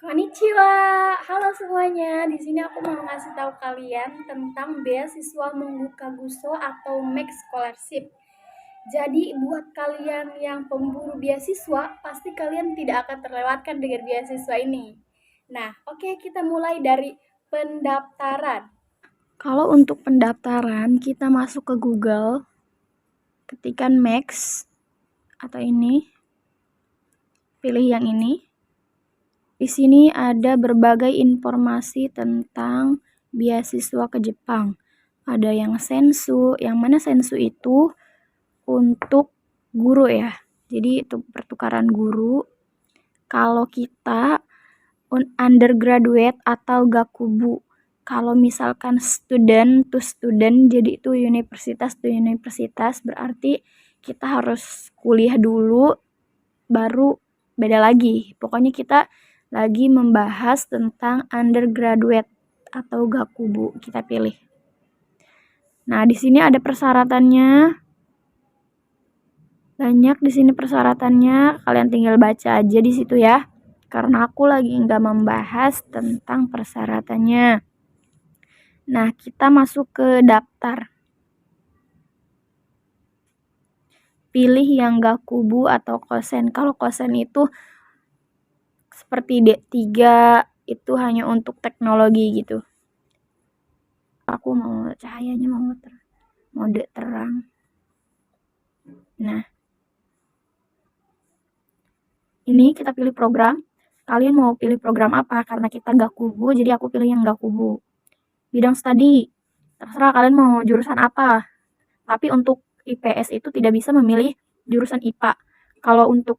Konnichiwa, halo semuanya. Di sini aku mau ngasih tahu kalian tentang beasiswa Monggu Kaguso atau Max Scholarship. Jadi buat kalian yang pemburu beasiswa, pasti kalian tidak akan terlewatkan dengan beasiswa ini. Nah, oke, kita mulai dari pendaftaran. Kalau untuk pendaftaran, kita masuk ke Google, ketikkan Max atau ini, pilih yang ini. Di sini ada berbagai informasi tentang beasiswa ke Jepang. Ada yang sensu, yang mana sensu itu untuk guru ya. Jadi itu pertukaran guru. Kalau kita undergraduate atau gakubu. Kalau misalkan student to student, jadi itu universitas to universitas, berarti kita harus kuliah dulu, baru beda lagi. Pokoknya kita lagi membahas tentang undergraduate atau gakubu, kita pilih. Nah, di sini ada persyaratannya. Banyak di sini persyaratannya, kalian tinggal baca aja di situ ya. Karena aku lagi nggak membahas tentang persyaratannya. Nah, kita masuk ke daftar. Pilih yang gakubu atau kosen. Kalau kosen itu seperti D3 itu hanya untuk teknologi gitu. Aku mau cahayanya mode terang. Nah, ini kita pilih program. Kalian mau pilih program apa? Karena kita gakubu, jadi aku pilih yang gakubu. Bidang studi, terserah kalian mau jurusan apa. Tapi untuk IPS itu tidak bisa memilih jurusan IPA. Kalau untuk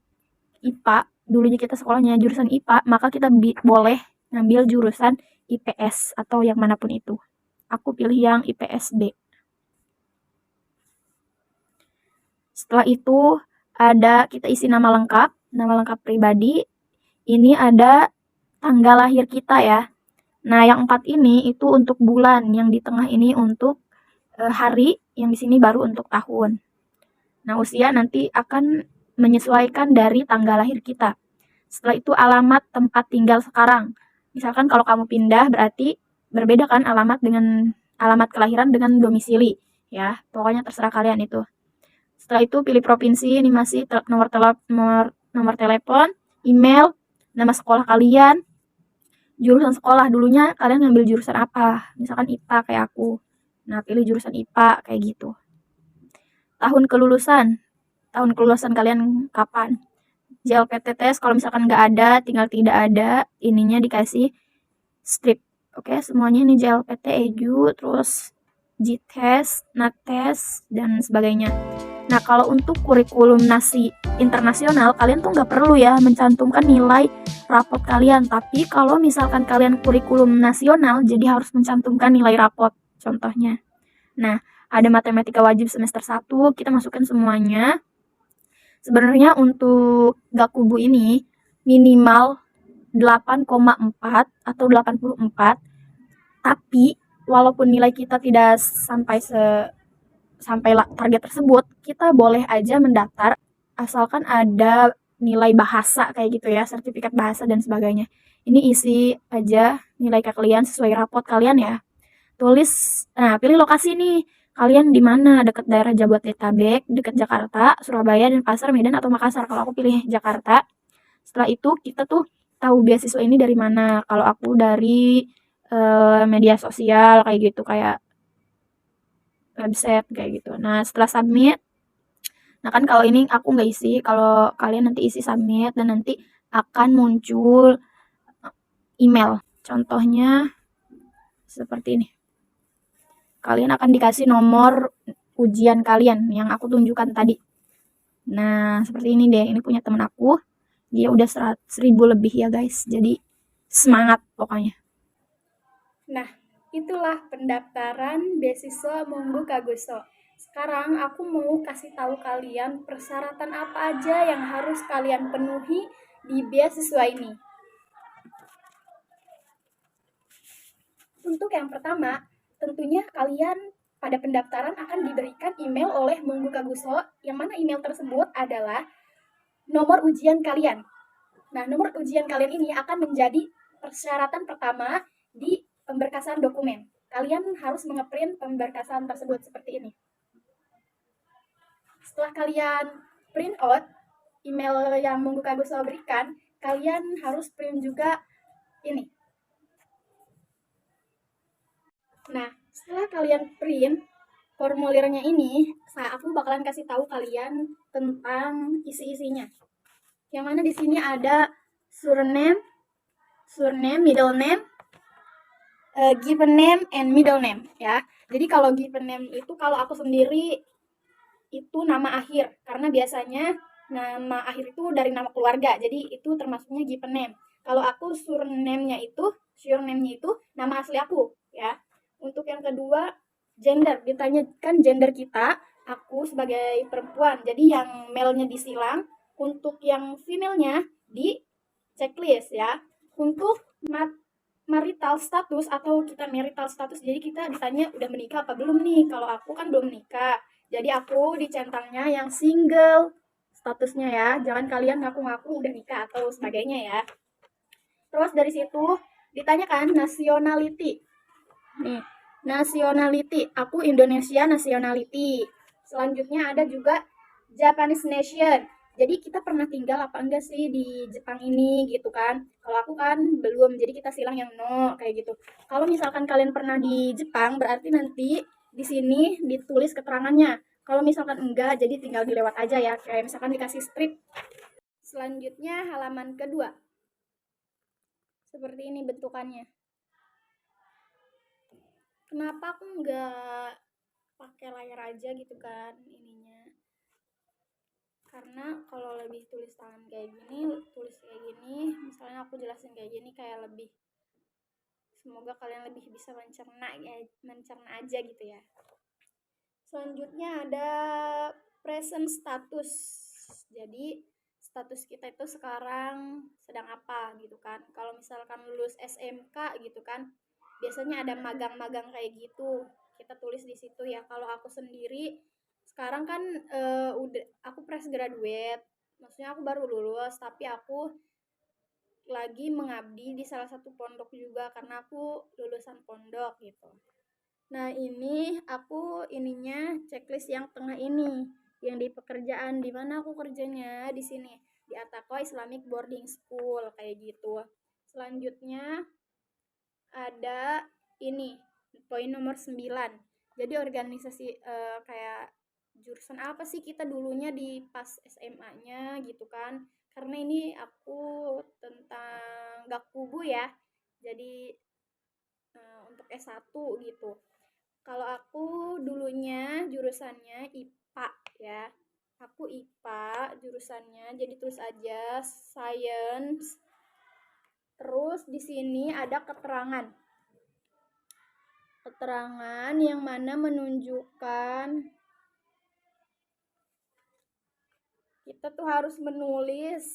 IPA, dulunya kita sekolahnya jurusan IPA, maka kita boleh ngambil jurusan IPS atau yang manapun itu. Aku pilih yang IPSB. Setelah itu ada kita isi nama lengkap pribadi. Ini ada tanggal lahir kita ya. Nah, yang 4 ini itu untuk bulan, yang di tengah ini untuk hari, yang di sini baru untuk tahun. Nah, usia nanti akan menyesuaikan dari tanggal lahir kita. Setelah itu alamat tempat tinggal sekarang. Misalkan kalau kamu pindah berarti berbeda kan alamat dengan alamat kelahiran dengan domisili ya. Pokoknya terserah kalian itu. Setelah itu pilih provinsi, ini masih nomor telepon, email, nama sekolah kalian, jurusan sekolah. Dulunya kalian ngambil jurusan apa? Misalkan IPA kayak aku. Nah, pilih jurusan IPA kayak gitu. Tahun kelulusan kalian kapan? JLPT tes kalau misalkan nggak ada, tinggal tidak ada, ininya dikasih strip. Oke, semuanya ini JLPT, EJU, terus JTES, NATES, dan sebagainya. Nah, kalau untuk kurikulum internasional, kalian tuh nggak perlu ya mencantumkan nilai rapot kalian. Tapi kalau misalkan kalian kurikulum nasional, jadi harus mencantumkan nilai rapot. Contohnya. Nah, ada matematika wajib semester 1, kita masukkan semuanya. Sebenarnya untuk gakubu ini minimal 8,4 atau 84. Tapi walaupun nilai kita tidak sampai target tersebut, kita boleh aja mendaftar asalkan ada nilai bahasa kayak gitu ya, sertifikat bahasa dan sebagainya. Ini isi aja nilai kalian sesuai rapot kalian ya. Pilih lokasi nih. Kalian di mana? Dekat daerah Jabodetabek, dekat Jakarta, Surabaya, dan Pasar, Medan, atau Makassar. Kalau aku pilih Jakarta. Setelah itu kita tuh tahu beasiswa ini dari mana. Kalau aku dari media sosial kayak gitu, kayak website kayak gitu. Nah, setelah submit, nah kan kalau ini aku nggak isi. Kalau kalian nanti isi submit, dan nanti akan muncul email. Contohnya seperti ini. Kalian akan dikasih nomor ujian kalian yang aku tunjukkan tadi. Nah, seperti ini deh. Ini punya temen aku. Dia udah 1.000 lebih ya guys. Jadi semangat pokoknya. Nah, itulah pendaftaran beasiswa Monggu Kaguso. Sekarang aku mau kasih tahu kalian persyaratan apa aja yang harus kalian penuhi di beasiswa ini. Untuk yang pertama, tentunya kalian pada pendaftaran akan diberikan email oleh Monggu Kaguso, yang mana email tersebut adalah nomor ujian kalian. Nah, nomor ujian kalian ini akan menjadi persyaratan pertama di pemberkasan dokumen. Kalian harus mengeprint pemberkasan tersebut seperti ini. Setelah kalian print out email yang Munggu Kaguso berikan, kalian harus print juga ini. Nah, setelah kalian print formulirnya ini, aku bakalan kasih tahu kalian tentang isi-isinya. Yang mana di sini ada surname, middle name, given name, and middle name ya. Jadi kalau given name itu kalau aku sendiri itu nama akhir, karena biasanya nama akhir itu dari nama keluarga, jadi itu termasuknya given name. Kalau aku surname-nya itu nama asli aku ya. Untuk yang kedua, gender, ditanyakan gender kita, aku sebagai perempuan, jadi yang male-nya disilang, untuk yang female-nya di checklist ya. Untuk marital status atau kita marital status, jadi kita ditanya udah menikah apa belum nih. Kalau aku kan belum menikah, jadi aku dicentangnya yang single statusnya ya. Jangan kalian ngaku-ngaku udah nikah atau sebagainya ya. Terus dari situ ditanyakan nationality. Nih, nationality. Aku Indonesia nationality. Selanjutnya ada juga Japanese nation. Jadi kita pernah tinggal apa enggak sih di Jepang ini gitu kan. Kalau aku kan belum, jadi kita silang yang no kayak gitu. Kalau misalkan kalian pernah di Jepang, berarti nanti di sini ditulis keterangannya. Kalau misalkan enggak, jadi tinggal dilewat aja ya. Kayak misalkan dikasih strip. Selanjutnya halaman kedua. Seperti ini bentukannya. Kenapa aku enggak pakai layar aja gitu kan ininya? Karena kalau lebih tulis tangan kayak gini, misalnya aku jelasin kayak gini kayak lebih, semoga kalian lebih bisa mencerna aja gitu ya. Selanjutnya ada present status. Jadi status kita itu sekarang sedang apa gitu kan. Kalau misalkan lulus SMK gitu kan, biasanya ada magang-magang kayak gitu. Kita tulis di situ ya. Kalau aku sendiri sekarang kan udah aku fresh graduate. Maksudnya aku baru lulus, tapi aku lagi mengabdi di salah satu pondok juga karena aku lulusan pondok gitu. Nah, ini aku ininya checklist yang tengah ini, yang di pekerjaan. Di mana aku kerjanya? Di sini, di Ataqwa Islamic Boarding School kayak gitu. Selanjutnya ada ini, poin nomor 9. Jadi organisasi kayak jurusan apa sih kita dulunya di pas SMA-nya gitu kan. Karena ini aku tentang Gakubu ya. Jadi untuk S1 gitu. Kalau aku dulunya jurusannya IPA ya. Aku IPA jurusannya, jadi tulis aja science. Terus di sini ada keterangan. Keterangan yang mana menunjukkan kita tuh harus menulis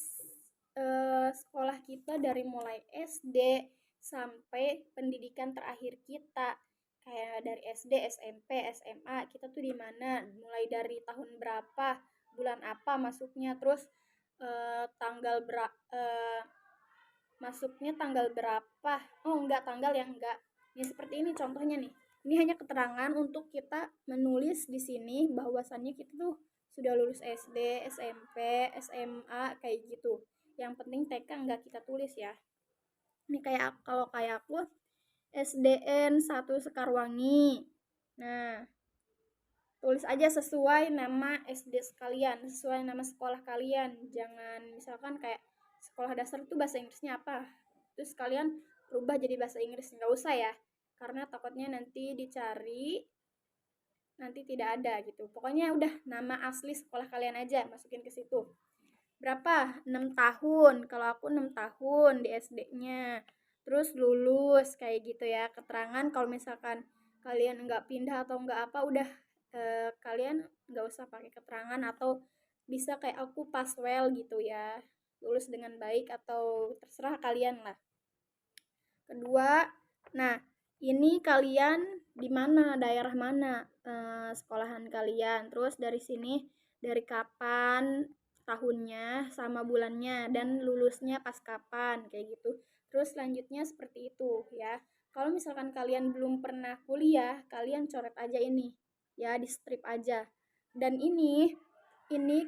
sekolah kita dari mulai SD sampai pendidikan terakhir kita. Kayak dari SD, SMP, SMA, kita tuh di mana, mulai dari tahun berapa, bulan apa masuknya, terus masuknya tanggal berapa. Oh enggak, tanggal yang enggak. Ya seperti ini contohnya nih. Ini hanya keterangan untuk kita menulis di sini bahwasannya kita tuh sudah lulus SD, SMP, SMA kayak gitu. Yang penting TK enggak kita tulis ya. Ini kayak kalau kayak aku SDN 1 Sekarwangi. Nah, tulis aja sesuai nama SD sekalian, sesuai nama sekolah kalian. Jangan misalkan kayak sekolah dasar itu bahasa Inggrisnya apa, terus kalian rubah jadi bahasa Inggris. Nggak usah ya, karena takutnya nanti dicari nanti tidak ada gitu. Pokoknya udah nama asli sekolah kalian aja masukin ke situ. Berapa? 6 tahun. Kalau aku 6 tahun di SD-nya. Terus lulus kayak gitu ya. Keterangan kalau misalkan kalian nggak pindah atau nggak apa, udah kalian nggak usah pakai keterangan, atau bisa kayak aku pass well gitu ya. Lulus dengan baik atau terserah kalian lah. Kedua, nah ini kalian di mana, daerah mana sekolahan kalian. Terus dari sini dari kapan tahunnya sama bulannya dan lulusnya pas kapan kayak gitu. Terus selanjutnya seperti itu ya. Kalau misalkan kalian belum pernah kuliah, kalian coret aja ini ya, di strip aja. Dan ini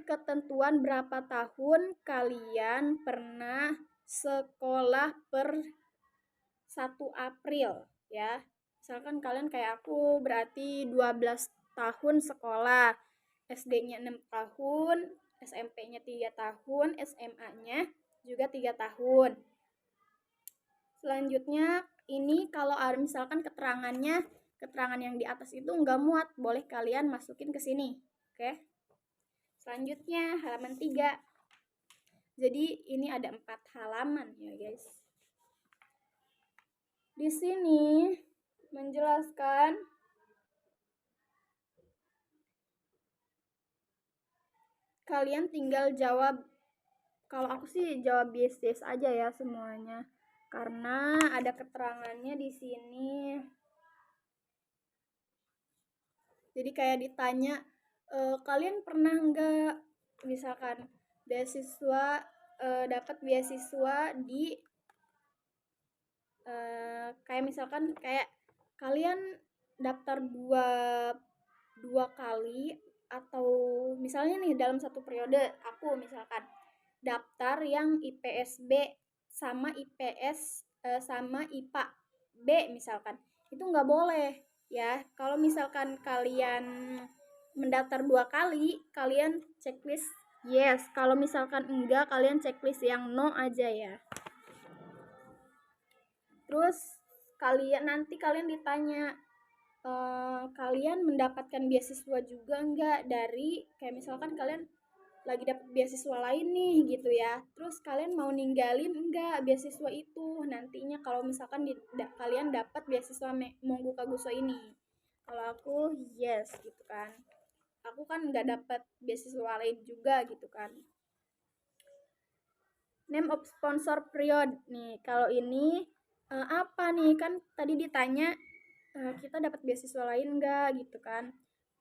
ketentuan berapa tahun kalian pernah sekolah per 1 April ya. Misalkan kalian kayak aku berarti 12 tahun sekolah. SD-nya 6 tahun, SMP-nya 3 tahun, SMA-nya juga 3 tahun. Selanjutnya ini kalau ada misalkan keterangan yang di atas itu nggak muat, boleh kalian masukin ke sini. Oke. Selanjutnya halaman 3. Jadi ini ada 4 halaman ya guys. Di sini menjelaskan kalian tinggal jawab. Kalau aku sih jawab yes aja ya semuanya, karena ada keterangannya di sini. Jadi kayak ditanya, kalian pernah nggak misalkan beasiswa dapat beasiswa di kayak misalkan kayak kalian daftar dua kali, atau misalnya nih dalam satu periode aku misalkan daftar yang IPS B sama IPS sama IPA B misalkan, itu nggak boleh ya. Kalau misalkan kalian mendaftar 2 kali, kalian checklist yes. Kalau misalkan enggak, kalian checklist yang no aja ya. Terus nanti kalian ditanya, kalian mendapatkan beasiswa juga enggak dari kayak misalkan kalian lagi dapat beasiswa lain nih gitu ya. Terus kalian mau ninggalin enggak beasiswa itu nantinya kalau misalkan kalian dapat beasiswa Monggo Kaguso ini. Kalau aku yes gitu kan. Aku kan nggak dapat beasiswa lain juga gitu kan. Name of sponsor period nih. Kalau ini apa nih, kan tadi ditanya kita dapat beasiswa lain enggak gitu kan.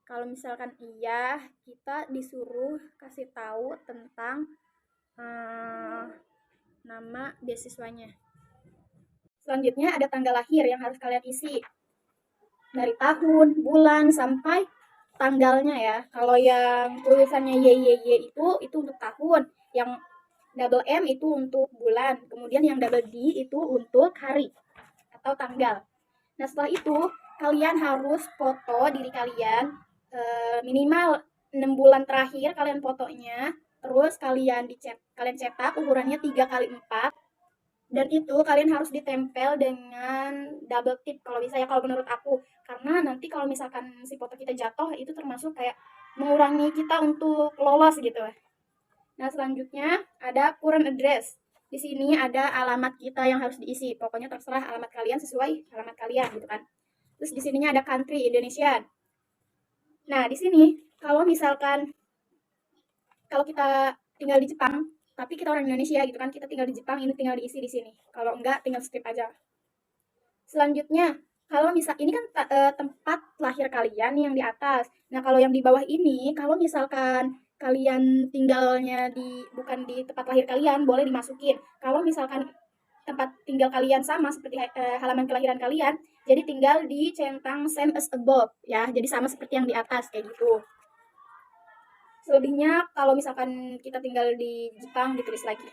Kalau misalkan iya, kita disuruh kasih tahu tentang nama beasiswanya. Selanjutnya ada tanggal lahir yang harus kalian isi, dari tahun, bulan, sampai tanggalnya ya. Kalau yang tulisannya YYY itu untuk tahun, yang double M itu untuk bulan, kemudian yang double D itu untuk hari atau tanggal. Nah setelah itu kalian harus foto diri kalian minimal 6 bulan terakhir kalian fotonya, terus kalian cetak ukurannya 3x4, dan itu kalian harus ditempel dengan double tip kalau bisa ya, kalau menurut aku, karena nanti kalau misalkan si foto kita jatuh itu termasuk kayak mengurangi kita untuk lolos gitu. Nah, selanjutnya ada current address. Di sini ada alamat kita yang harus diisi. Pokoknya terserah alamat kalian sesuai alamat kalian gitu kan. Terus di sininya ada country Indonesia. Nah, di sini kalau misalkan kalau kita tinggal di Jepang, tapi kita orang Indonesia gitu kan, kita tinggal di Jepang, ini tinggal diisi di sini. Kalau enggak tinggal skip aja. Selanjutnya, kalau misal ini kan tempat lahir kalian yang di atas. Nah, kalau yang di bawah ini, kalau misalkan kalian tinggalnya bukan di tempat lahir kalian, boleh dimasukin. Kalau misalkan tempat tinggal kalian sama seperti halaman kelahiran kalian, jadi tinggal dicentang same as above ya. Jadi sama seperti yang di atas kayak gitu. Selebihnya kalau misalkan kita tinggal di Jepang ditulis lagi.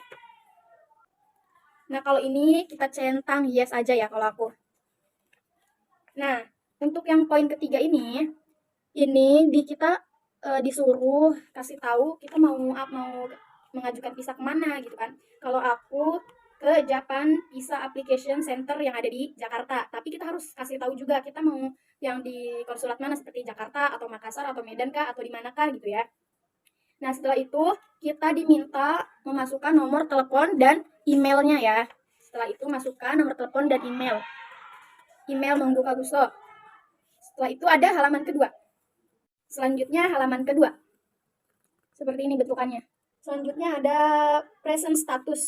Nah, kalau ini kita centang yes aja ya kalau aku. Nah, untuk yang poin ketiga ini kita disuruh kasih tahu kita mau mengajukan visa kemana gitu kan. Kalau aku ke Japan Visa Application Center yang ada di Jakarta, tapi kita harus kasih tahu juga kita mau yang di konsulat mana, seperti Jakarta atau Makassar atau Medan kah atau di manakah gitu ya. Nah, setelah itu kita diminta memasukkan nomor telepon dan emailnya ya. Setelah itu masukkan nomor telepon dan email Monggo Kaguso. Setelah itu ada halaman kedua. Selanjutnya halaman kedua. Seperti ini bentukannya. Selanjutnya ada present status.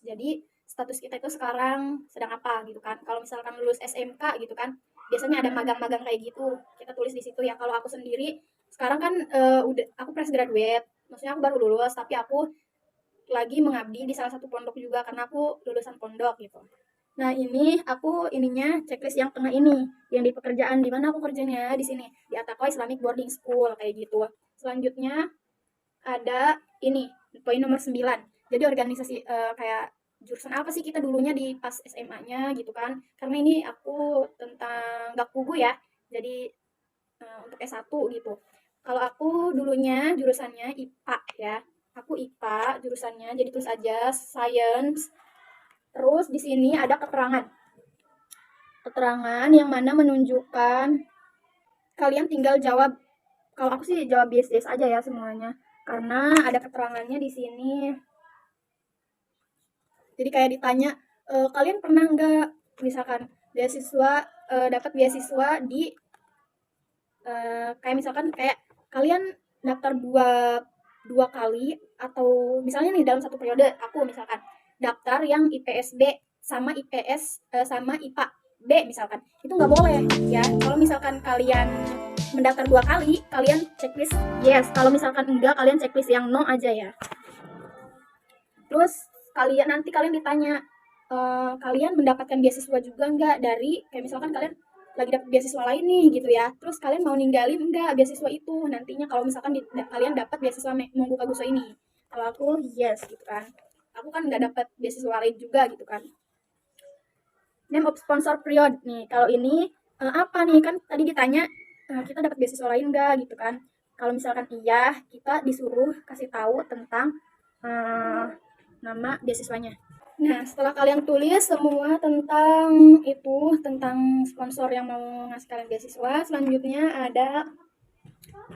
Jadi status kita itu sekarang sedang apa gitu kan. Kalau misalkan lulus SMK gitu kan, biasanya ada magang-magang kayak gitu. Kita tulis di situ ya. Kalau aku sendiri sekarang kan aku fresh graduate. Maksudnya aku baru lulus, tapi aku lagi mengabdi di salah satu pondok juga karena aku lulusan pondok gitu. Nah, ini aku ininya checklist yang tengah ini, yang di pekerjaan di mana aku kerjanya di sini, di Attaqwa Islamic Boarding School kayak gitu. Selanjutnya ada ini, poin nomor 9. Jadi organisasi kayak jurusan apa sih kita dulunya di pas SMA-nya gitu kan. Karena ini aku tentang Gakugu ya. Jadi untuk S1 gitu. Kalau aku dulunya jurusannya IPA ya. Aku IPA jurusannya, jadi tulis aja science. Terus di sini ada keterangan. Keterangan yang mana menunjukkan kalian tinggal jawab. Kalau aku sih jawab yes aja ya semuanya. Karena ada keterangannya di sini. Jadi kayak ditanya, kalian pernah nggak misalkan beasiswa dapat beasiswa di kayak misalkan kayak kalian daftar dua kali atau misalnya nih dalam satu periode aku misalkan daftar yang IPS B sama IPS sama IPA B misalkan itu nggak boleh ya. Kalau misalkan kalian mendaftar dua kali kalian checklist yes, kalau misalkan enggak kalian checklist yang no aja ya. Terus kalian ditanya kalian mendapatkan beasiswa juga enggak dari kayak misalkan kalian lagi dapat beasiswa lain nih gitu ya. Terus kalian mau ninggalin enggak beasiswa itu nantinya kalau misalkan kalian dapat beasiswa Monggo Kaguso ini. Kalau aku yes gitu kan. Aku kan nggak dapat beasiswa lain juga gitu kan. Name of sponsor period nih. Kalau ini apa nih kan tadi ditanya kita dapat beasiswa lain enggak gitu kan. Kalau misalkan iya, kita disuruh kasih tahu tentang nama beasiswanya. Nah, setelah kalian tulis semua tentang itu, tentang sponsor yang mau ngasih kalian beasiswa, selanjutnya ada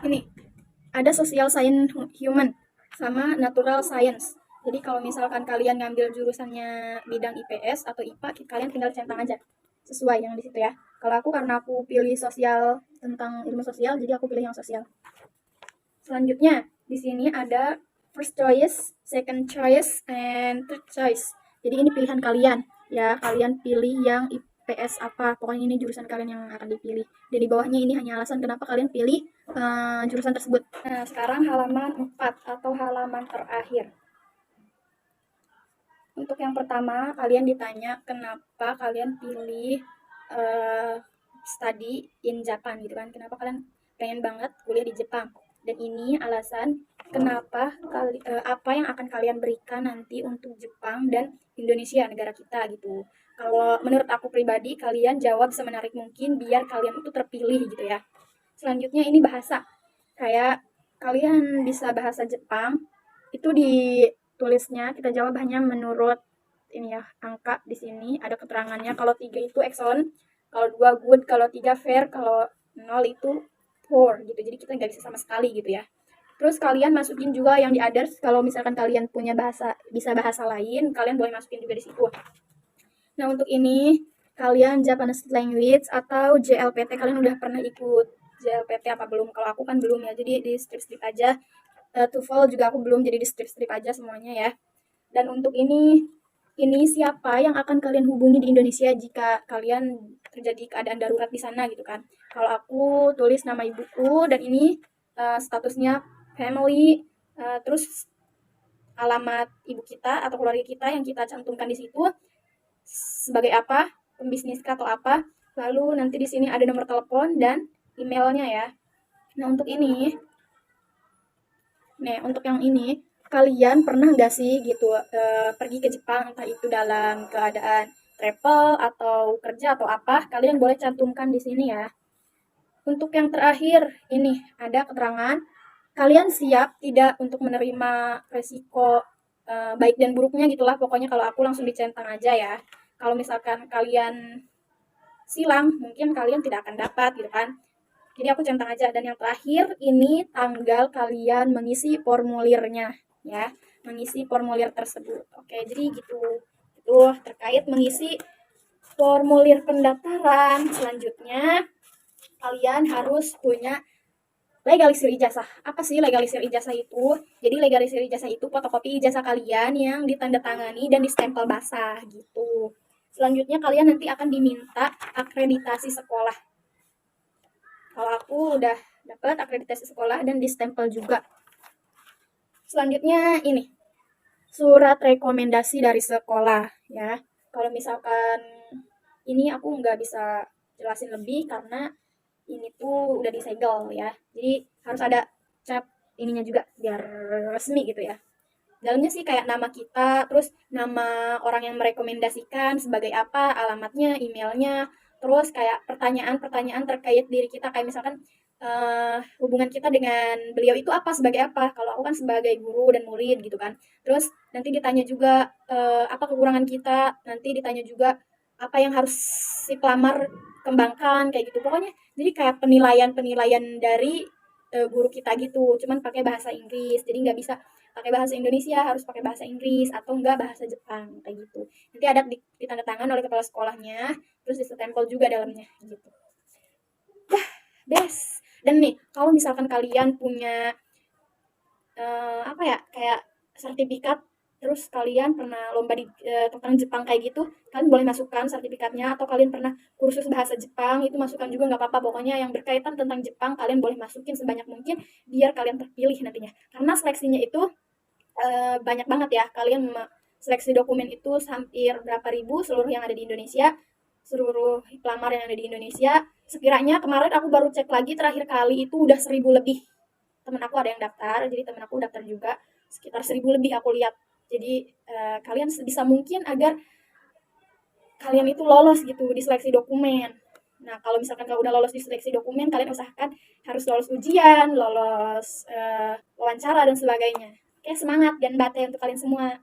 ini, ada social science human sama natural science. Jadi kalau misalkan kalian ngambil jurusannya bidang IPS atau IPA, kalian tinggal centang aja sesuai yang di situ ya. Kalau aku karena aku pilih sosial tentang ilmu sosial, jadi aku pilih yang sosial. Selanjutnya di sini ada first choice, second choice, and third choice. Jadi ini pilihan kalian ya, kalian pilih yang IPS apa, pokoknya ini jurusan kalian yang akan dipilih. Dan di bawahnya ini hanya alasan kenapa kalian pilih jurusan tersebut. Nah, sekarang halaman 4 atau halaman terakhir. Untuk yang pertama, kalian ditanya kenapa kalian pilih study in Japan gitu kan. Kenapa kalian pengen banget kuliah di Jepang? Dan ini alasan kenapa apa yang akan kalian berikan nanti untuk Jepang dan Indonesia negara kita gitu. Kalau menurut aku pribadi kalian jawab semenarik mungkin biar kalian itu terpilih gitu ya. Selanjutnya ini bahasa. Kayak kalian bisa bahasa Jepang itu ditulisnya kita jawab hanya menurut ini ya angka di sini ada keterangannya. Kalau 3 itu excellent, kalau 2 good, kalau 3 fair, kalau 0 itu poor gitu. Jadi kita nggak bisa sama sekali gitu ya. Terus kalian masukin juga yang di others. Kalau misalkan kalian punya bisa bahasa lain, kalian boleh masukin juga di situ. Nah untuk ini kalian Japanese language atau JLPT kalian udah pernah ikut JLPT apa belum? Kalau aku kan belum ya, jadi di strip aja. TOEFL juga aku belum, jadi di strip aja semuanya ya. Dan untuk ini siapa yang akan kalian hubungi di Indonesia jika kalian terjadi keadaan darurat di sana gitu kan. Kalau aku tulis nama ibuku dan ini statusnya family, terus alamat ibu kita atau keluarga kita yang kita cantumkan di situ sebagai apa, pembisnis atau apa. Lalu nanti di sini ada nomor telepon dan emailnya ya. Nah untuk yang ini kalian pernah nggak sih gitu pergi ke Jepang entah itu dalam keadaan travel atau kerja atau apa, kalian boleh cantumkan di sini ya. Untuk yang terakhir ini ada keterangan kalian siap tidak untuk menerima resiko baik dan buruknya gitulah pokoknya. Kalau aku langsung dicentang aja ya. Kalau misalkan kalian silang mungkin kalian tidak akan dapat gitu kan. Jadi aku centang aja. Dan yang terakhir ini tanggal kalian mengisi formulirnya ya, mengisi formulir tersebut. Oke, jadi gitu. Itu terkait mengisi formulir pendaftaran. Selanjutnya kalian harus punya legalisir ijazah. Apa sih legalisir ijazah itu? Jadi legalisir ijazah itu fotokopi ijazah kalian yang ditandatangani dan distempel basah gitu. Selanjutnya kalian nanti akan diminta akreditasi sekolah. Kalau aku udah dapat akreditasi sekolah dan distempel juga. Selanjutnya ini, surat rekomendasi dari sekolah ya. Kalau misalkan ini aku nggak bisa jelasin lebih karena ini tuh udah disegel ya. Jadi harus ada cap ininya juga biar resmi gitu ya. Dalamnya sih kayak nama kita, terus nama orang yang merekomendasikan sebagai apa, alamatnya, emailnya, terus kayak pertanyaan-pertanyaan terkait diri kita kayak misalkan hubungan kita dengan beliau itu apa sebagai apa. Kalau aku kan sebagai guru dan murid gitu kan. Terus nanti ditanya juga apa kekurangan kita, nanti ditanya juga apa yang harus si pelamar kembangkan kayak gitu. Pokoknya jadi kayak penilaian-penilaian dari guru kita gitu, cuman pakai bahasa Inggris. Jadi nggak bisa pakai bahasa Indonesia, harus pakai bahasa Inggris atau enggak bahasa Jepang kayak gitu. Nanti ada ditanda tangan oleh kepala sekolahnya, terus ditempel juga dalamnya gitu. Best. Dan nih, kalau misalkan kalian punya apa ya, kayak sertifikat terus kalian pernah lomba di tentang Jepang kayak gitu, kalian boleh masukkan sertifikatnya atau kalian pernah kursus bahasa Jepang itu masukkan juga nggak apa-apa. Pokoknya yang berkaitan tentang Jepang kalian boleh masukin sebanyak mungkin biar kalian terpilih nantinya. Karena seleksinya itu banyak banget ya. Kalian seleksi dokumen itu hampir berapa ribu seluruh yang ada di Indonesia, seluruh pelamar yang ada di Indonesia. Sekiranya kemarin aku baru cek lagi terakhir kali itu udah 1.000 lebih. Temen aku ada yang daftar, jadi temen aku daftar juga sekitar 1.000 lebih aku lihat. Jadi kalian sebisa mungkin agar kalian itu lolos gitu di seleksi dokumen. Nah, kalau misalkan kalau udah lolos di seleksi dokumen, kalian usahakan harus lolos ujian, lolos wawancara dan sebagainya. Oke, semangat dan bate untuk kalian semua.